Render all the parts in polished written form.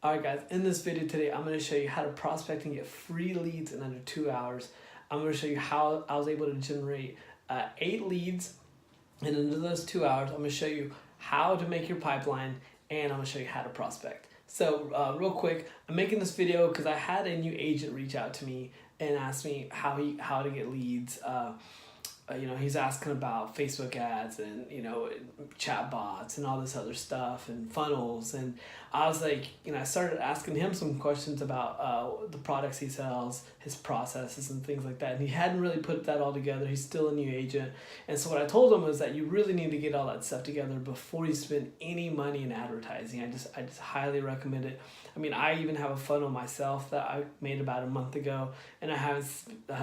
Alright guys, in this video today, I'm going to show you how to prospect and get free leads in under 2 hours. I'm going to show you how I was able to generate 8 leads in under those 2 hours. I'm going to show you how to make your pipeline, and I'm going to show you how to prospect. So real quick, I'm making this video because I had a new agent reach out to me and ask me how to get leads. He's asking about Facebook ads and, chat bots and all this other stuff and funnels. And I was like, I started asking him some questions about the products he sells, his processes and things like that. And he hadn't really put that all together. He's still a new agent. And so what I told him was that you really need to get all that stuff together before you spend any money in advertising. I just highly recommend it. I mean, I even have a funnel myself that I made about a month ago, and I haven't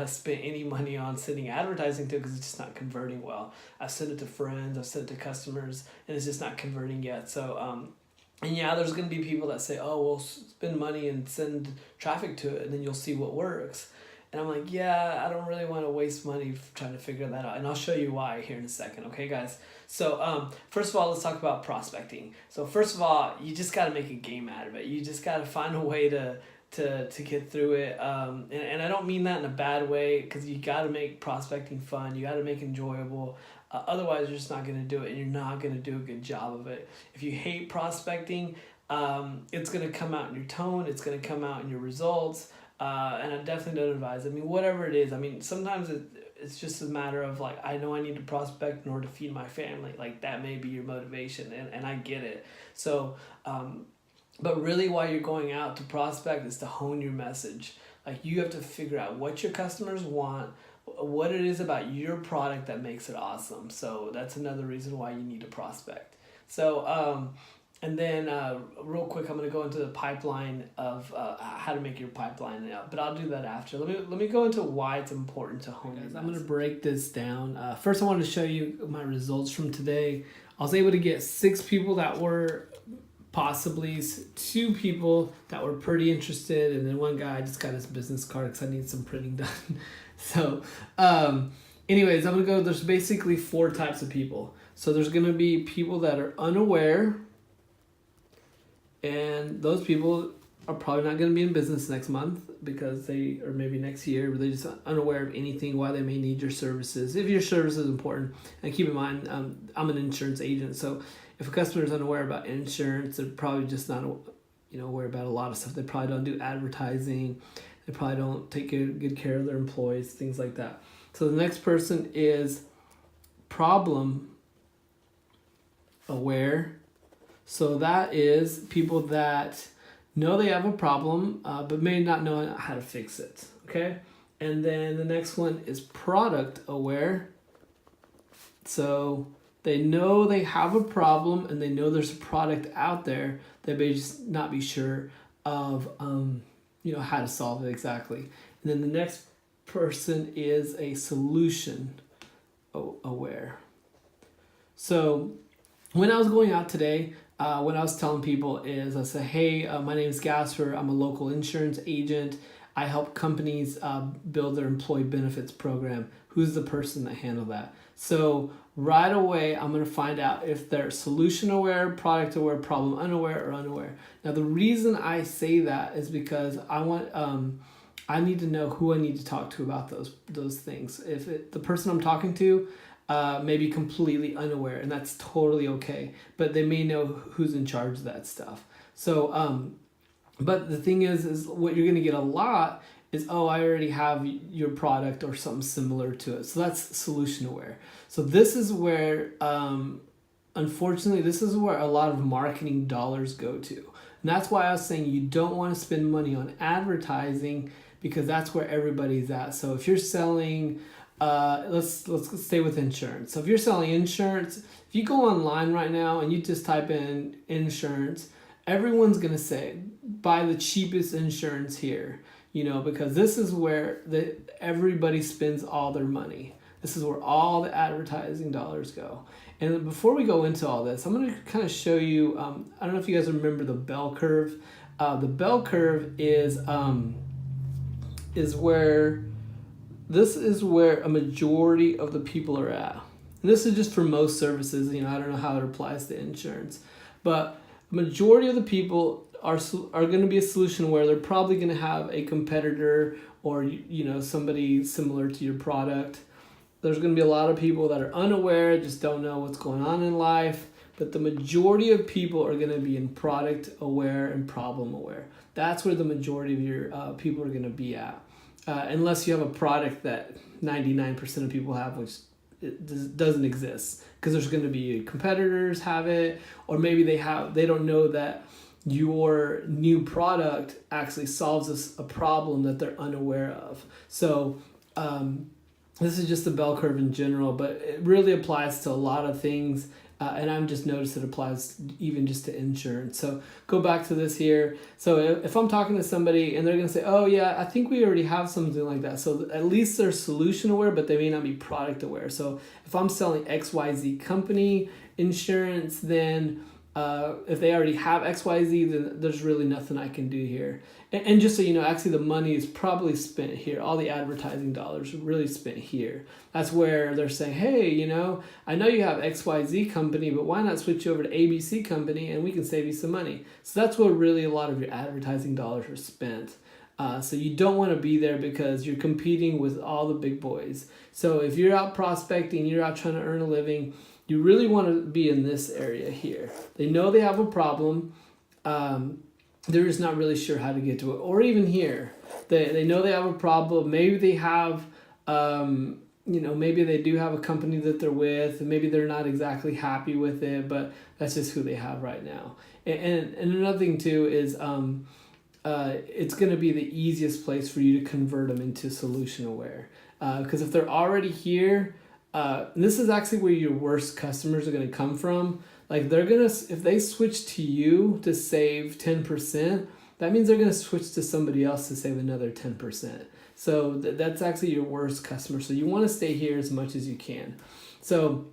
spent any money on sending advertising to it because it's just not converting well. I've sent it to friends, I've sent it to customers, and it's just not converting yet. So, and yeah, there's going to be people that say, oh, well, spend money and send traffic to it, and then you'll see what works. And I'm like, yeah, I don't really want to waste money trying to figure that out. And I'll show you why here in a second, okay, guys? So first of all, let's talk about prospecting. So first of all, you just got to make a game out of it. You just got to find a way to get through it. And I don't mean that in a bad way, because you got to make prospecting fun. You got to make it enjoyable. Otherwise, you're just not going to do it, and you're not going to do a good job of it. If you hate prospecting, it's going to come out in your tone. It's going to come out in your results. And I definitely don't advise. I mean, whatever it is. I mean, sometimes it's just a matter of like, I know I need to prospect in order to feed my family. Like, that may be your motivation, and I get it. So, but really why you're going out to prospect is to hone your message. Like, you have to figure out what your customers want, what it is about your product that makes it awesome. So that's another reason why you need to prospect. So, and then real quick, I'm going to go into the pipeline of how to make your pipeline, but I'll do that after. Let me go into why it's important to hone your. I'm going to break this down. First, I wanted to show you my results from today. I was able to get 6 people that were possibly 2 people that were pretty interested, and then 1 guy just got his business card because I need some printing done. So anyways, I'm going to go, there's basically 4 types of people. So there's going to be people that are unaware, and those people are probably not going to be in business next month because or maybe next year, they're just unaware of anything, why they may need your services. If your service is important, and keep in mind, I'm an insurance agent, so if a customer is unaware about insurance, they're probably just not, aware about a lot of stuff. They probably don't do advertising. They probably don't take good care of their employees, things like that. So the next person is problem aware. So that is people that know they have a problem, but may not know how to fix it, okay? And then the next one is product aware. So they know they have a problem, and they know there's a product out there. They may just not be sure of, how to solve it exactly. And then the next person is a solution aware. So when I was going out today, what I was telling people is I said, hey, my name is Gasper. I'm a local insurance agent. I help companies build their employee benefits program. Who's the person that handle that? So right away, I'm going to find out if they're solution aware, product aware, problem unaware, or unaware. Now, the reason I say that is because I need to know who I need to talk to about those things. If the person I'm talking to may be completely unaware, and that's totally okay, but they may know who's in charge of that stuff. So, but the thing is what you're going to get a lot is, oh, I already have your product or something similar to it. So that's solution aware. So this is where, unfortunately, this is where a lot of marketing dollars go to. And that's why I was saying you don't want to spend money on advertising, because that's where everybody's at. So if you're selling, let's stay with insurance. So if you're selling insurance, if you go online right now and you just type in insurance, everyone's going to say, buy the cheapest insurance here, because this is where everybody spends all their money. This is where all the advertising dollars go. And before we go into all this, I'm going to kind of show you, I don't know if you guys remember the bell curve. The bell curve is where, this is where a majority of the people are at. And this is just for most services. I don't know how it applies to insurance, but the majority of the people are going to be a solution where they're probably going to have a competitor or somebody similar to your product. There's going to be a lot of people that are unaware, just don't know what's going on in life. But the majority of people are going to be in product aware and problem aware. That's where the majority of your people are going to be at. Unless you have a product that 99% of people have, which doesn't exist, because there's going to be competitors have it, or maybe they don't know that your new product actually solves a problem that they're unaware of. So this is just the bell curve in general, but it really applies to a lot of things. And I've just noticed it applies even just to insurance. So go back to this here. So if I'm talking to somebody and they're going to say, oh yeah, I think we already have something like that. So at least they're solution aware, but they may not be product aware. So if I'm selling XYZ company insurance, then if they already have XYZ, then there's really nothing I can do here. And just so you know, actually the money is probably spent here. All the advertising dollars are really spent here. That's where they're saying, hey, I know you have XYZ company, but why not switch over to ABC company and we can save you some money. So that's where really a lot of your advertising dollars are spent. So you don't want to be there because you're competing with all the big boys. So if you're out prospecting, you're out trying to earn a living, you really want to be in this area here. They know they have a problem. They're just not really sure how to get to it. Or even here, they know they have a problem. Maybe they have, maybe they do have a company that they're with, and maybe they're not exactly happy with it, but that's just who they have right now. And another thing too is it's going to be the easiest place for you to convert them into solution aware. Because if they're already here, this is actually where your worst customers are going to come from. Like if they switch to you to save 10%, that means they're going to switch to somebody else to save another 10%. So that's actually your worst customer. So you want to stay here as much as you can. So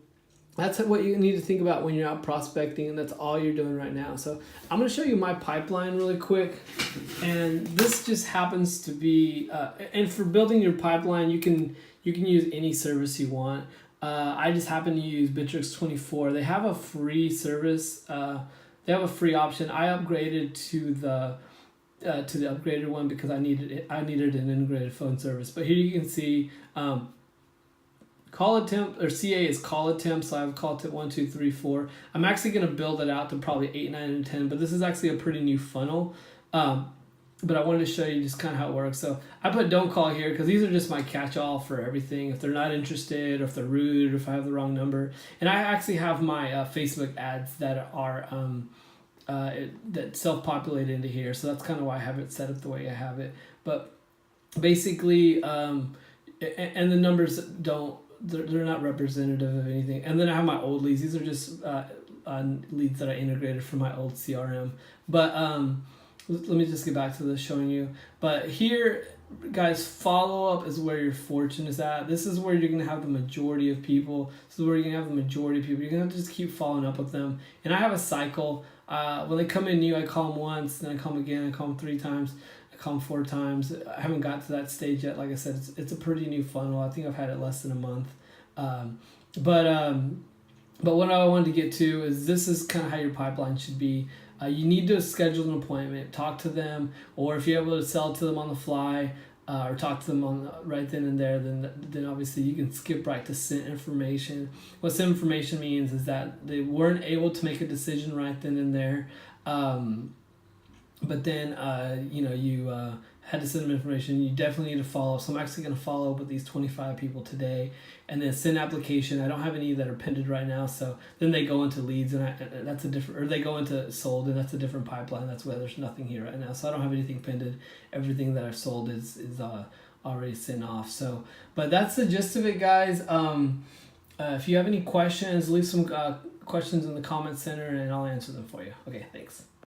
that's what you need to think about when you're out prospecting, and that's all you're doing right now. So I'm going to show you my pipeline really quick. And this just happens to be, and for building your pipeline, you can use any service you want. I just happen to use Bittrex 24. They have a free service. They have a free option. I upgraded to the upgraded one because I needed an integrated phone service. But here you can see call attempt, or CA is call attempt. So I have call attempt 1, 2, 3, 4. I'm actually going to build it out to probably 8, 9, and 10. But this is actually a pretty new funnel. But I wanted to show you just kind of how it works. So I put don't call here because these are just my catch-all for everything. If they're not interested, or if they're rude, or if I have the wrong number. And I actually have my Facebook ads that are that self-populate into here. So that's kind of why I have it set up the way I have it. But basically, and the numbers they're not representative of anything. And then I have my old leads. These are just leads that I integrated from my old CRM. But let me just get back to this showing you. But here, guys, follow-up is where your fortune is at. This is where you're going to have the majority of people. This is where you're going to have the majority of people. You're going to have to just keep following up with them. And I have a cycle. When they come in new, I call them once, then I call them again, I call them 3 times, I call them 4 times. I haven't got to that stage yet. Like I said, it's a pretty new funnel. I think I've had it less than a month. But what I wanted to get to is this is kind of how your pipeline should be. You need to schedule an appointment, talk to them, or if you're able to sell to them on the fly, or talk to them on right then and there, then obviously you can skip right to send information. What send information means is that they weren't able to make a decision right then and there, but then you had to send them information. You definitely need to follow. So I'm actually going to follow up with these 25 people today, and then send application. I don't have any that are pended right now, so then they go into leads, and that's a different, or they go into sold, and that's a different pipeline. That's why there's nothing here right now. So I don't have anything pended. Everything that I've sold is already sent off. So, but that's the gist of it, guys. If you have any questions, leave some questions in the comment center, and I'll answer them for you. Okay, thanks.